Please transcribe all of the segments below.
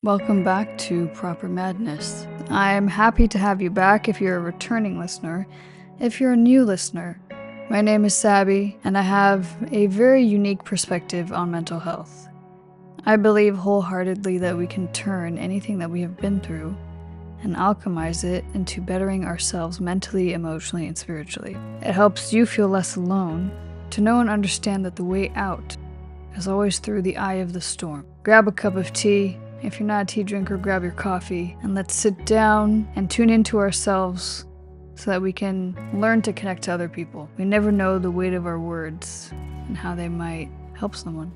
Welcome back to Proper Madness. I'm happy to have you back if you're a returning listener. If you're a new listener, my name is Sabi, and I have a very unique perspective on mental health. I believe wholeheartedly that we can turn anything that we have been through and alchemize it into bettering ourselves mentally, emotionally, and spiritually. It helps you feel less alone, to know and understand that the way out is always through the eye of the storm. Grab a cup of tea. If you're not a tea drinker, grab your coffee, and let's sit down and tune into ourselves so that we can learn to connect to other people. We never know the weight of our words and how they might help someone.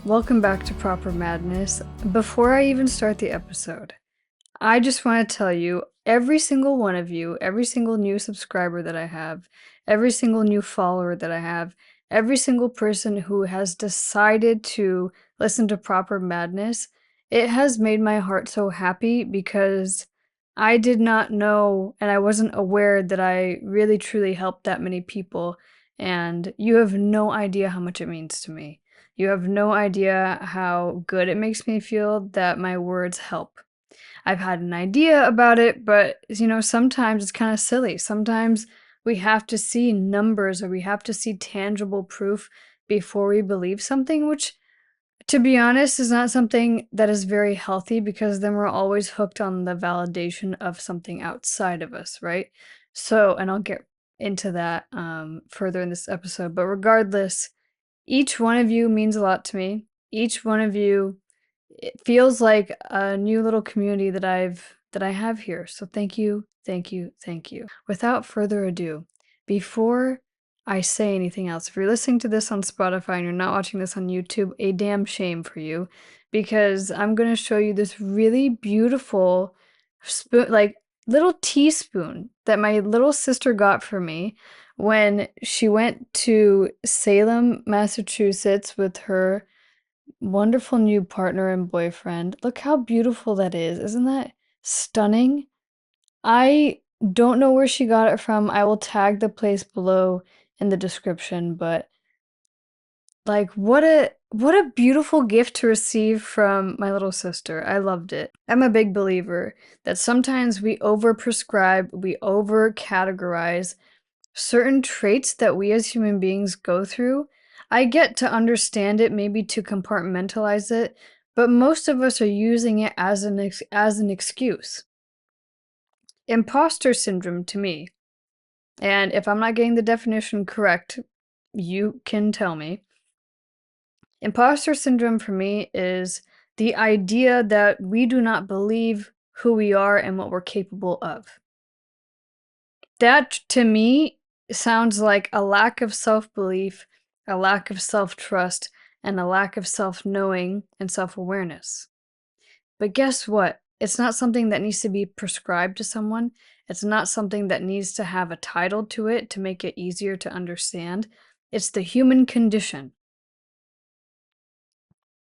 Welcome back to Proper Madness. Before I even start the episode, I just want to tell you, every single one of you, every single new subscriber that I have, every single new follower that I have, every single person who has decided to listen to Proper Madness, it has made my heart so happy because I did not know and I wasn't aware that I really truly helped that many people, and you have no idea how much it means to me. You have no idea how good it makes me feel that my words help. I've had an idea about it, but sometimes it's kind of silly. Sometimes we have to see numbers or we have to see tangible proof before we believe something, which, to be honest, is not something that is very healthy because then we're always hooked on the validation of something outside of us, right? So, and I'll get into that further in this episode, but regardless, each one of you means a lot to me. Each one of you, it feels like a new little community that I have here. So thank you, thank you, thank you. Without further ado, before I say anything else, if you're listening to this on Spotify and you're not watching this on YouTube, a damn shame for you, because I'm going to show you this really beautiful spoon, like little teaspoon that my little sister got for me when she went to Salem, Massachusetts with her wonderful new partner and boyfriend. Look how beautiful that is. Isn't that stunning? I don't know where she got it from. I will tag the place below in the description, but like what a beautiful gift to receive from my little sister. I loved it. I'm a big believer that sometimes we overprescribe, we overcategorize certain traits that we as human beings go through. I get to understand it, maybe to compartmentalize it, but most of us are using it as an excuse. Imposter syndrome to me, and if I'm not getting the definition correct, you can tell me. Imposter syndrome for me is the idea that we do not believe who we are and what we're capable of. That, to me, sounds like a lack of self-belief, a lack of self-trust, and a lack of self-knowing and self-awareness. But guess what? It's not something that needs to be prescribed to someone. It's not something that needs to have a title to it to make it easier to understand. It's the human condition.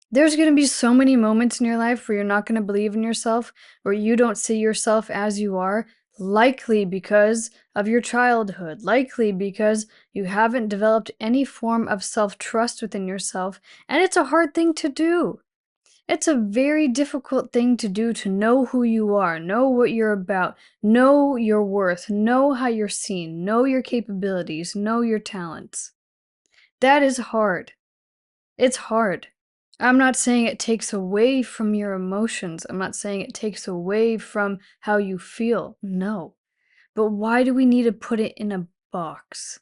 There's going to be so many moments in your life where you're not going to believe in yourself, where you don't see yourself as you are, likely because of your childhood, likely because you haven't developed any form of self-trust within yourself, and it's a hard thing to do. It's a very difficult thing to do, to know who you are, know what you're about, know your worth, know how you're seen, know your capabilities, know your talents. That is hard. It's hard. I'm not saying it takes away from your emotions. I'm not saying it takes away from how you feel. No. But why do we need to put it in a box?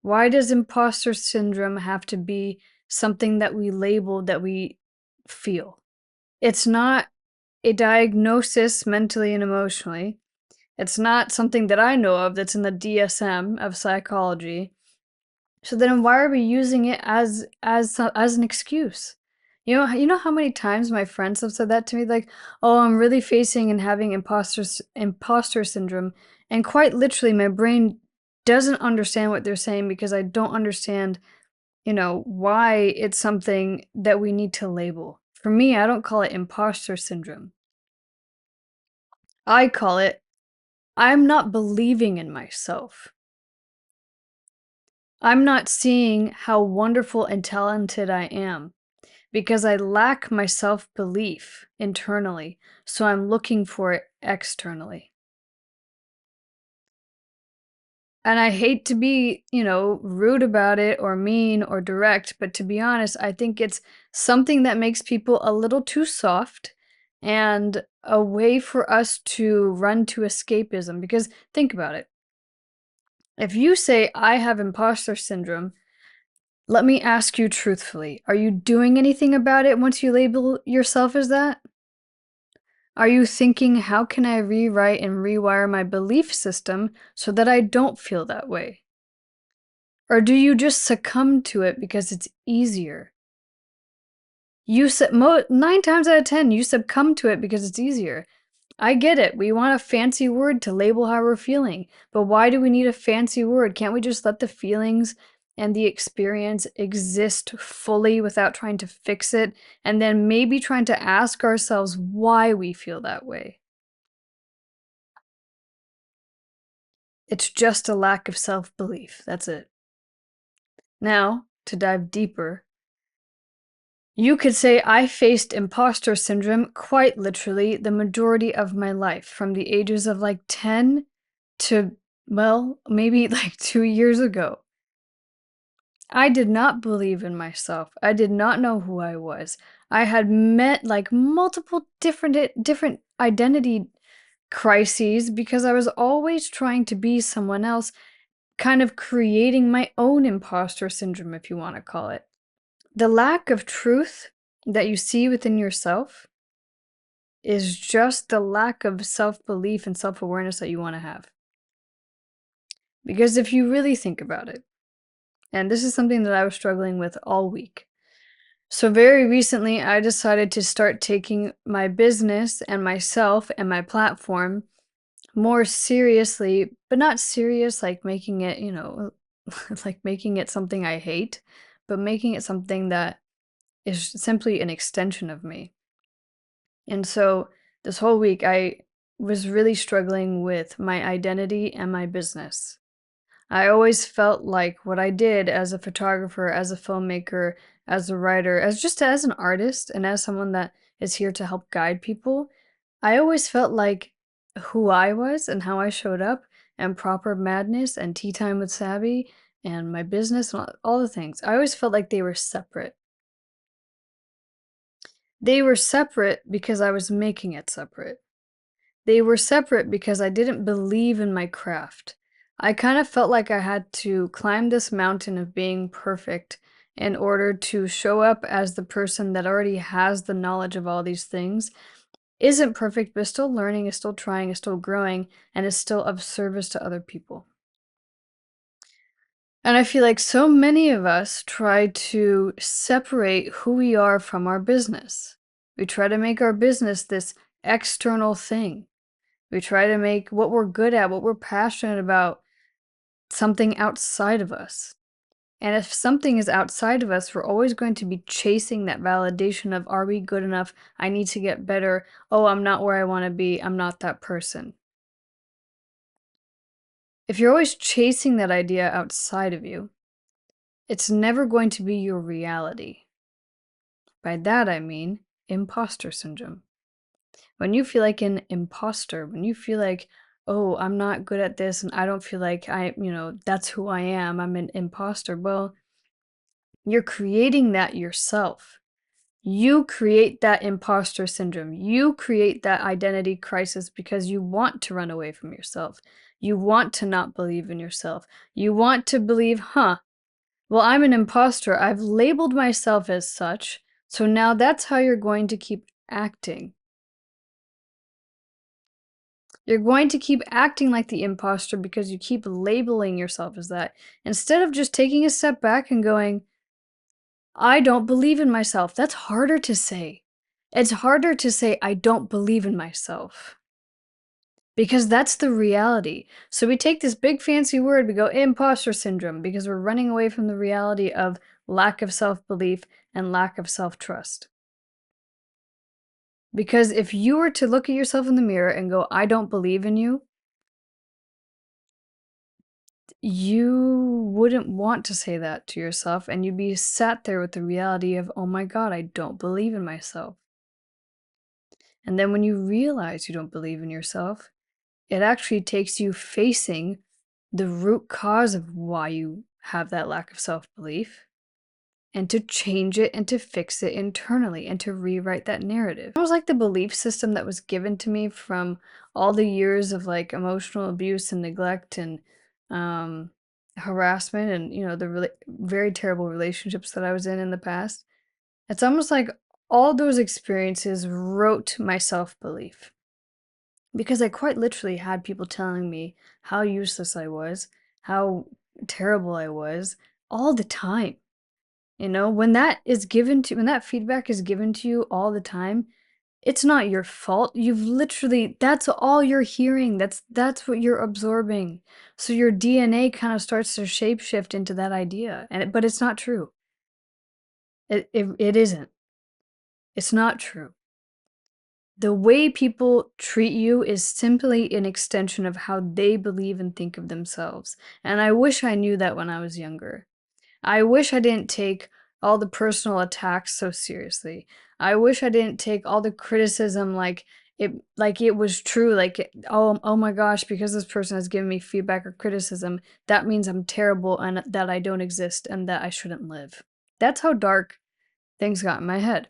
Why does imposter syndrome have to be something that we label, that we feel? It's not a diagnosis mentally and emotionally. It's not something that I know of that's in the DSM of psychology. So then why are we using it as an excuse? You know how many times my friends have said that to me, like, "Oh, I'm really facing and having imposter syndrome," and quite literally, my brain doesn't understand what they're saying because I don't understand, why it's something that we need to label. For me, I don't call it imposter syndrome. I call it, I'm not believing in myself. I'm not seeing how wonderful and talented I am because I lack my self belief internally. So I'm looking for it externally. And I hate to be, rude about it or mean or direct, but to be honest, I think it's something that makes people a little too soft and a way for us to run to escapism. Because think about it. If you say, I have imposter syndrome, let me ask you truthfully, are you doing anything about it once you label yourself as that? Are you thinking, how can I rewrite and rewire my belief system so that I don't feel that way? Or do you just succumb to it because it's easier? 9 times out of 10, you succumb to it because it's easier. I get it. We want a fancy word to label how we're feeling. But why do we need a fancy word? Can't we just let the feelings and the experience exist fully without trying to fix it? And then maybe trying to ask ourselves why we feel that way. It's just a lack of self belief. That's it. Now, to dive deeper, you could say I faced imposter syndrome quite literally the majority of my life, from the ages of like 10 to, well, maybe like 2 years ago. I did not believe in myself. I did not know who I was. I had met like multiple different identity crises because I was always trying to be someone else, kind of creating my own imposter syndrome, if you want to call it. The lack of truth that you see within yourself is just the lack of self-belief and self-awareness that you want to have. Because if you really think about it, and this is something that I was struggling with all week. So very recently, I decided to start taking my business and myself and my platform more seriously, but not serious like making it, like making it something I hate, but making it something that is simply an extension of me. And so this whole week, I was really struggling with my identity and my business. I always felt like what I did as a photographer, as a filmmaker, as a writer, as an artist, and as someone that is here to help guide people, I always felt like who I was and how I showed up, and proper madness and tea time with Sabi and my business and all the things. I always felt like they were separate. They were separate because I was making it separate. They were separate because I didn't believe in my craft. I kind of felt like I had to climb this mountain of being perfect in order to show up as the person that already has the knowledge of all these things, isn't perfect, but is still learning, is still trying, is still growing, and is still of service to other people. And I feel like so many of us try to separate who we are from our business. We try to make our business this external thing. We try to make what we're good at, what we're passionate about, something outside of us. And if something is outside of us, we're always going to be chasing that validation of, are we good enough? I need to get better. Oh, I'm not where I want to be. I'm not that person. If you're always chasing that idea outside of you, it's never going to be your reality. By that, I mean imposter syndrome. When you feel like an imposter, when you feel like, oh, I'm not good at this and I don't feel like that's who I am, I'm an imposter. Well, you're creating that yourself. You create that imposter syndrome. You create that identity crisis because you want to run away from yourself. You want to not believe in yourself. You want to believe, well, I'm an imposter. I've labeled myself as such. So now that's how you're going to keep acting. You're going to keep acting like the imposter because you keep labeling yourself as that, instead of just taking a step back and going, I don't believe in myself. That's harder to say. It's harder to say, I don't believe in myself, because that's the reality. So we take this big fancy word, we go imposter syndrome, because we're running away from the reality of lack of self-belief and lack of self-trust. Because if you were to look at yourself in the mirror and go, I don't believe in you, you wouldn't want to say that to yourself, and you'd be sat there with the reality of, "Oh my god, I don't believe in myself." And then when you realize you don't believe in yourself, it actually takes you facing the root cause of why you have that lack of self-belief, and to change it and to fix it internally and to rewrite that narrative. It was like the belief system that was given to me from all the years of like emotional abuse and neglect and um, harassment and the very terrible relationships that I was in the past. It's almost like all those experiences wrote my self-belief because I quite literally had people telling me how useless I was, how terrible I was all the time. When that feedback is given to you all the time, it's not your fault. That's all you're hearing. That's what you're absorbing. So your DNA kind of starts to shapeshift into that idea. But it's not true. It isn't. It's not true. The way people treat you is simply an extension of how they believe and think of themselves. And I wish I knew that when I was younger. I wish I didn't take all the personal attacks so seriously. I wish I didn't take all the criticism like it was true, oh my gosh, because this person has given me feedback or criticism, that means I'm terrible and that I don't exist and that I shouldn't live. That's how dark things got in my head.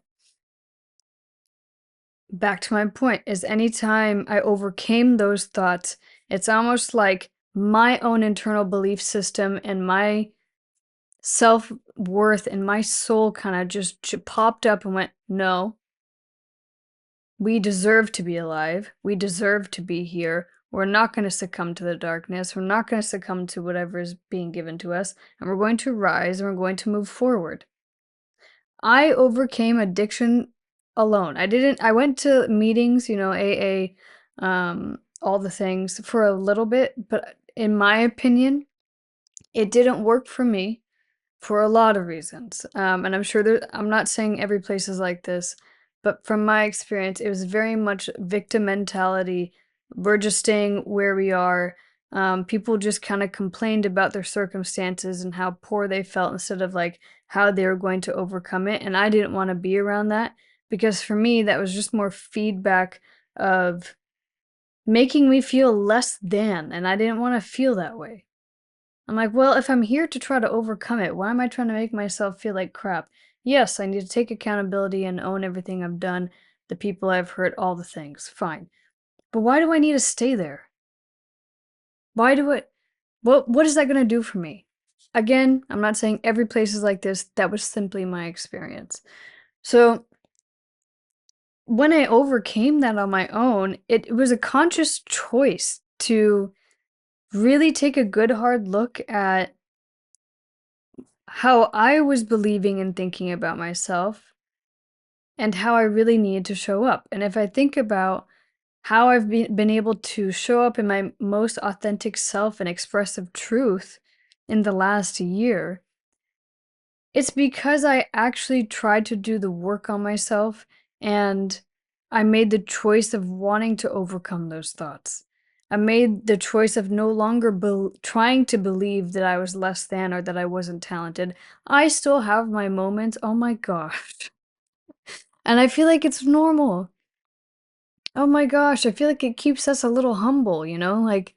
Back to my point is anytime I overcame those thoughts, it's almost like my own internal belief system and my self-worth and my soul kinda just popped up and went, "No, we deserve to be alive. We deserve to be here. We're not gonna succumb to the darkness. We're not gonna succumb to whatever is being given to us, and we're going to rise, and we're going to move forward." I overcame addiction alone. I went to meetings, AA, all the things for a little bit, but in my opinion, it didn't work for me. For a lot of reasons. And I'm not saying every place is like this, but from my experience, it was very much victim mentality. We're just staying where we are. People just kind of complained about their circumstances and how poor they felt instead of like how they were going to overcome it. And I didn't want to be around that because for me, that was just more feedback of making me feel less than. And I didn't want to feel that way. I'm like, well, if I'm here to try to overcome it, why am I trying to make myself feel like crap? Yes, I need to take accountability and own everything I've done, the people I've hurt, all the things. Fine. But why do I need to stay there? Why do it? What is that going to do for me? Again, I'm not saying every place is like this. That was simply my experience. So when I overcame that on my own, it was a conscious choice to really take a good hard look at how I was believing and thinking about myself and how I really needed to show up. And if I think about how I've been able to show up in my most authentic self and expressive truth in the last year, it's because I actually tried to do the work on myself and I made the choice of wanting to overcome those thoughts. I made the choice of no longer trying to believe that I was less than or that I wasn't talented. I still have my moments, oh my gosh. And I feel like it's normal. Oh my gosh, I feel like it keeps us a little humble, Like,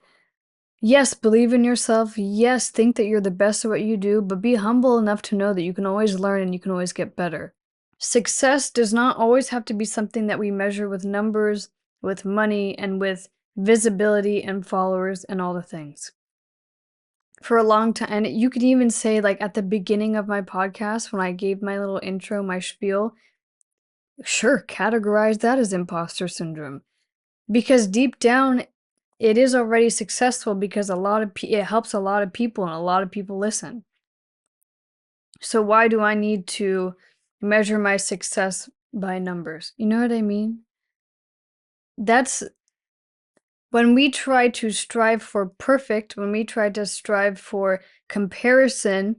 yes, believe in yourself. Yes, think that you're the best at what you do, but be humble enough to know that you can always learn and you can always get better. Success does not always have to be something that we measure with numbers, with money, and with visibility and followers and all the things. For a long time, and you could even say, like, at the beginning of my podcast, when I gave my little intro, my spiel, sure, categorize that as imposter syndrome. Because deep down, it is already successful because it helps a lot of people and a lot of people listen. So why do I need to measure my success by numbers? You know what I mean? That's when we try to strive for perfect, when we try to strive for comparison,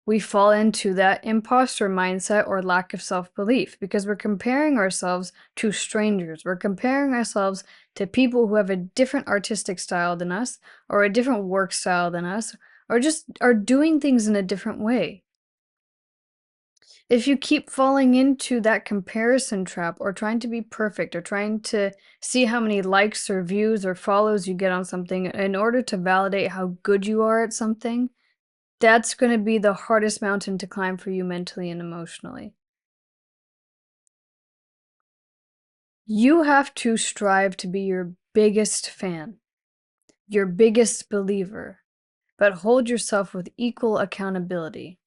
we fall into that imposter mindset or lack of self-belief because we're comparing ourselves to strangers. We're comparing ourselves to people who have a different artistic style than us, or a different work style than us, or just are doing things in a different way. If you keep falling into that comparison trap or trying to be perfect or trying to see how many likes or views or follows you get on something in order to validate how good you are at something, that's going to be the hardest mountain to climb for you mentally and emotionally. You have to strive to be your biggest fan, your biggest believer, but hold yourself with equal accountability.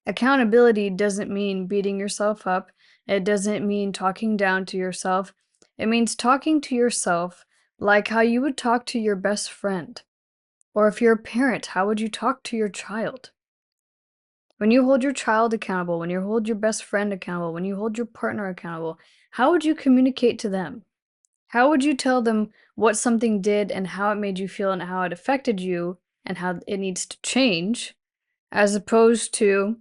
Accountability doesn't mean beating yourself up. It doesn't mean talking down to yourself. It means talking to yourself like how you would talk to your best friend. Or if you're a parent, how would you talk to your child? When you hold your child accountable, when you hold your best friend accountable, when you hold your partner accountable, how would you communicate to them? How would you tell them what something did and how it made you feel and how it affected you and how it needs to change, as opposed to,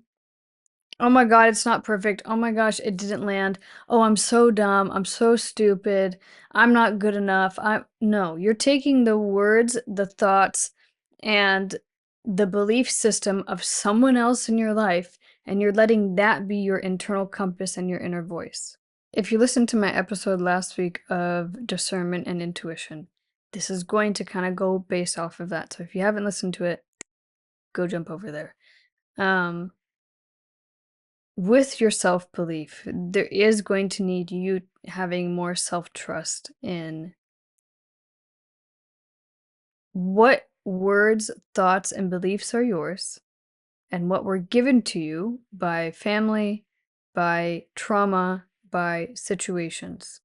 oh my god, it's not perfect. Oh my gosh, it didn't land. Oh, I'm so dumb. I'm so stupid. I'm not good enough. No, you're taking the words, the thoughts, and the belief system of someone else in your life, and you're letting that be your internal compass and your inner voice. If you listened to my episode last week of discernment and intuition, this is going to kind of go based off of that. So if you haven't listened to it, go jump over there. With your self-belief, there is going to need you having more self-trust in what words, thoughts, and beliefs are yours and what were given to you by family, by trauma, by situations.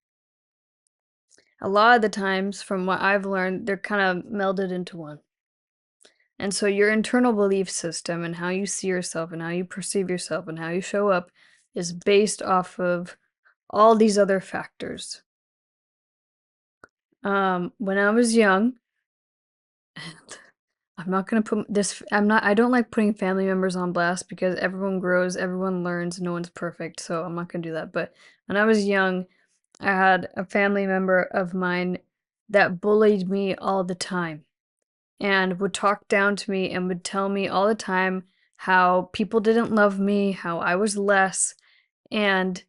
A lot of the times, from what I've learned, they're kind of melded into one. And so your internal belief system and how you see yourself and how you perceive yourself and how you show up is based off of all these other factors. When I was young, and I don't like putting family members on blast because everyone grows, everyone learns, no one's perfect, so I'm not gonna do that. But when I was young, I had a family member of mine that bullied me all the time and would talk down to me and would tell me all the time how people didn't love me, how I was less, and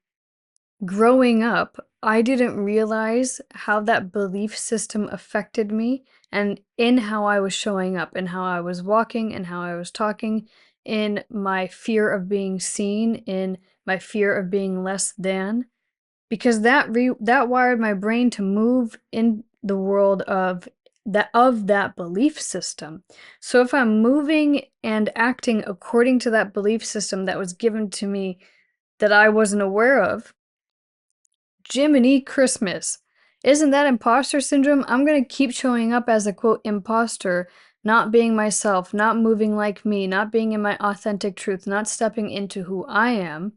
growing up, I didn't realize how that belief system affected me and in how I was showing up and how I was walking and how I was talking, in my fear of being seen, in my fear of being less than, because that wired my brain to move in the world of that belief system. So if I'm moving and acting according to that belief system that was given to me that I wasn't aware of, Jiminy Christmas. Isn't that imposter syndrome? I'm gonna keep showing up as a quote imposter, not being myself, not moving like me, not being in my authentic truth, not stepping into who I am,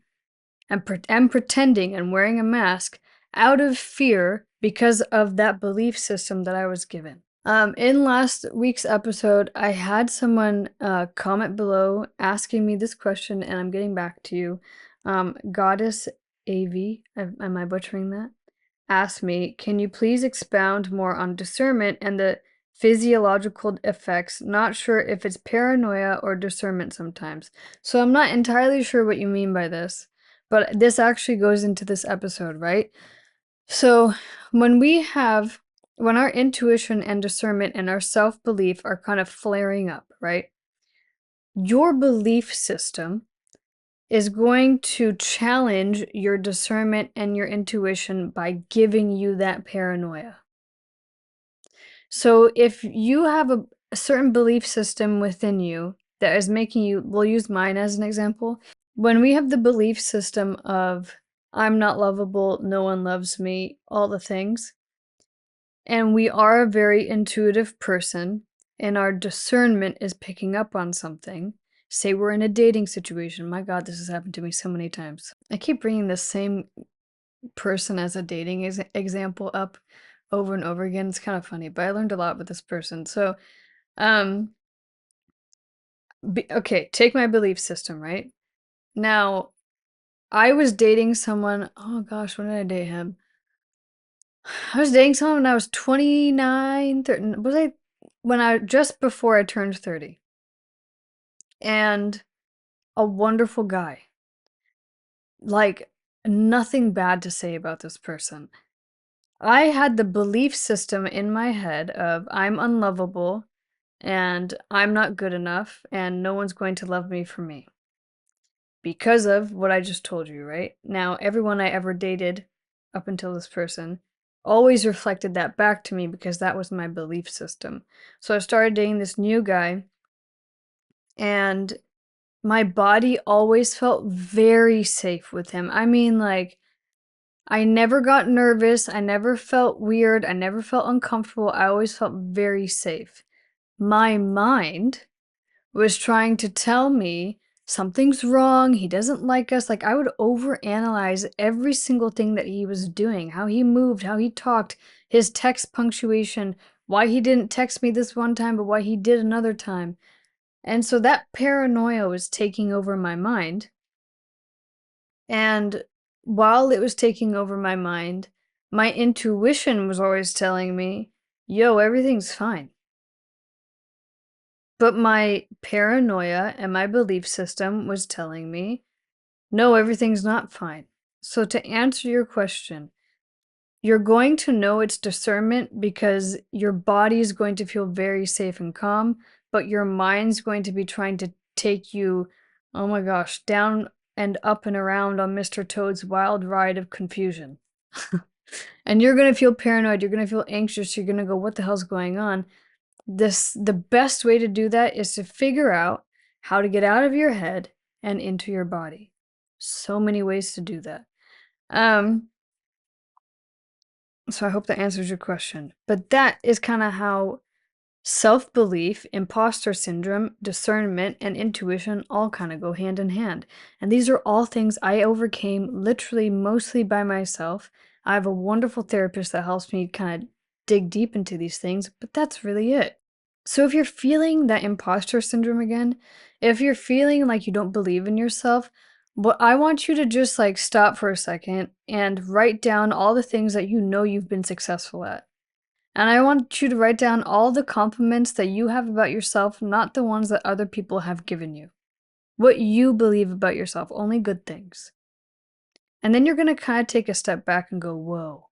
and pretending and wearing a mask out of fear because of that belief system that I was given. In last week's episode, I had someone comment below asking me this question, and I'm getting back to you. Goddess AV, am I butchering that? Asked me, can you please expound more on discernment and the physiological effects? Not sure if it's paranoia or discernment sometimes. So I'm not entirely sure what you mean by this, but this actually goes into this episode, right? So when our intuition and discernment and our self-belief are kind of flaring up, right? Your belief system is going to challenge your discernment and your intuition by giving you that paranoia. So if you have a certain belief system within you that is making you, we'll use mine as an example. When we have the belief system of, I'm not lovable, no one loves me, all the things, and we are a very intuitive person, and our discernment is picking up on something. Say we're in a dating situation. My God, this has happened to me so many times. I keep bringing the same person as a dating example up over and over again. It's kind of funny, but I learned a lot with this person. So, um, Okay, take my belief system, right? Now, I was dating someone, oh gosh, when did I date him? I was dating someone when I was 29, 30, was I when I just before I turned 30. And a wonderful guy. Like, nothing bad to say about this person. I had the belief system in my head of I'm unlovable and I'm not good enough and no one's going to love me for me because of what I just told you, right? Now, everyone I ever dated up until this person always reflected that back to me because that was my belief system. So I started dating this new guy and my body always felt very safe with him. I mean, like, I never got nervous, I never felt weird, I never felt uncomfortable, I always felt very safe. My mind was trying to tell me something's wrong, he doesn't like us. Like, I would overanalyze every single thing that he was doing, how he moved, how he talked, his text punctuation, why he didn't text me this one time, but why he did another time. And so that paranoia was taking over my mind. And while it was taking over my mind, my intuition was always telling me, yo, everything's fine. But my paranoia and my belief system was telling me, no, everything's not fine. So, to answer your question, you're going to know it's discernment because your body is going to feel very safe and calm, but your mind's going to be trying to take you, oh my gosh, down and up and around on Mr. Toad's wild ride of confusion. And you're going to feel paranoid, you're going to feel anxious, you're going to go, what the hell's going on? The best way to do that is to figure out how to get out of your head and into your body. So many ways to do that. So I hope that answers your question. But that is kind of how self-belief, imposter syndrome, discernment, and intuition all kind of go hand in hand. And these are all things I overcame literally mostly by myself. I have a wonderful therapist that helps me kind of dig deep into these things, but that's really it. So if you're feeling that imposter syndrome again, if you're feeling like you don't believe in yourself, what I want you to just like stop for a second and write down all the things that you know you've been successful at. And I want you to write down all the compliments that you have about yourself, not the ones that other people have given you. What you believe about yourself, only good things. And then you're going to kind of take a step back and go, whoa,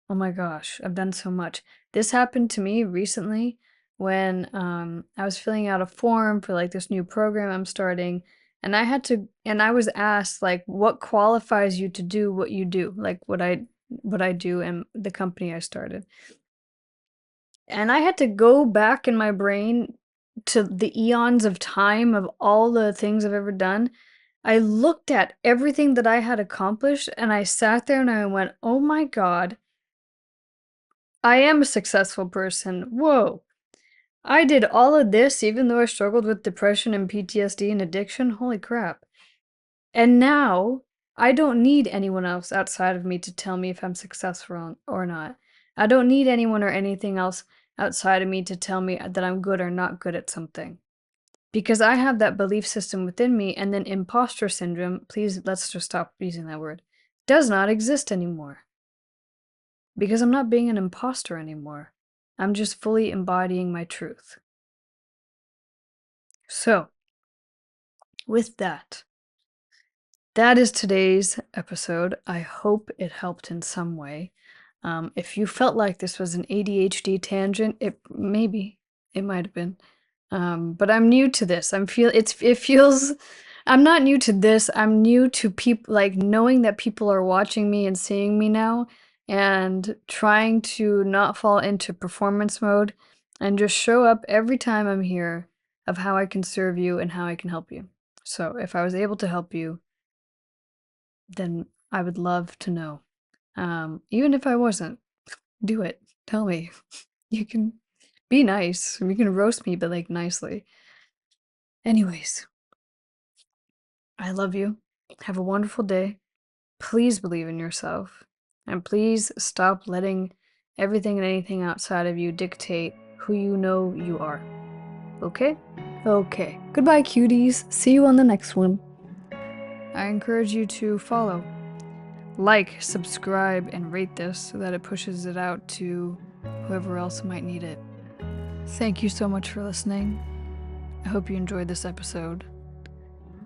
oh my gosh, I've done so much. This happened to me recently when I was filling out a form for like this new program I'm starting. And I was asked like, what qualifies you to do what you do, like what I do and the company I started. And I had to go back in my brain to the eons of time of all the things I've ever done. I looked at everything that I had accomplished and I sat there and I went, oh my God, I am a successful person. Whoa. I did all of this even though I struggled with depression and PTSD and addiction. Holy crap. And now I don't need anyone else outside of me to tell me if I'm successful or not. I don't need anyone or anything else outside of me to tell me that I'm good or not good at something. Because I have that belief system within me, and then imposter syndrome, please let's just stop using that word, does not exist anymore. Because I'm not being an imposter anymore. I'm just fully embodying my truth. So, with that, that is today's episode. I hope it helped in some way. If you felt like this was an ADHD tangent, it might have been. But I'm new to this. It feels I'm not new to this. I'm new to people like knowing that people are watching me and seeing me now and trying to not fall into performance mode and just show up every time I'm here of how I can serve you and how I can help you. So, if I was able to help you, then I would love to know. Even if I wasn't, do it. Tell me. You can be nice. You can roast me, but like nicely. Anyways, I love you. Have a wonderful day. Please believe in yourself. And please stop letting everything and anything outside of you dictate who you know you are. Okay? Okay, goodbye, cuties. See you on the next one. I encourage you to follow, like, subscribe, and rate this so that it pushes it out to whoever else might need it. Thank you so much for listening. I hope you enjoyed this episode.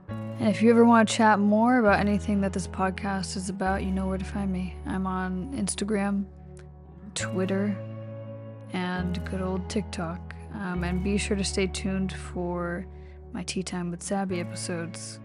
And if you ever want to chat more about anything that this podcast is about, you know where to find me. I'm on Instagram, Twitter, and good old TikTok. And be sure to stay tuned for my Tea Time with Sabi episodes.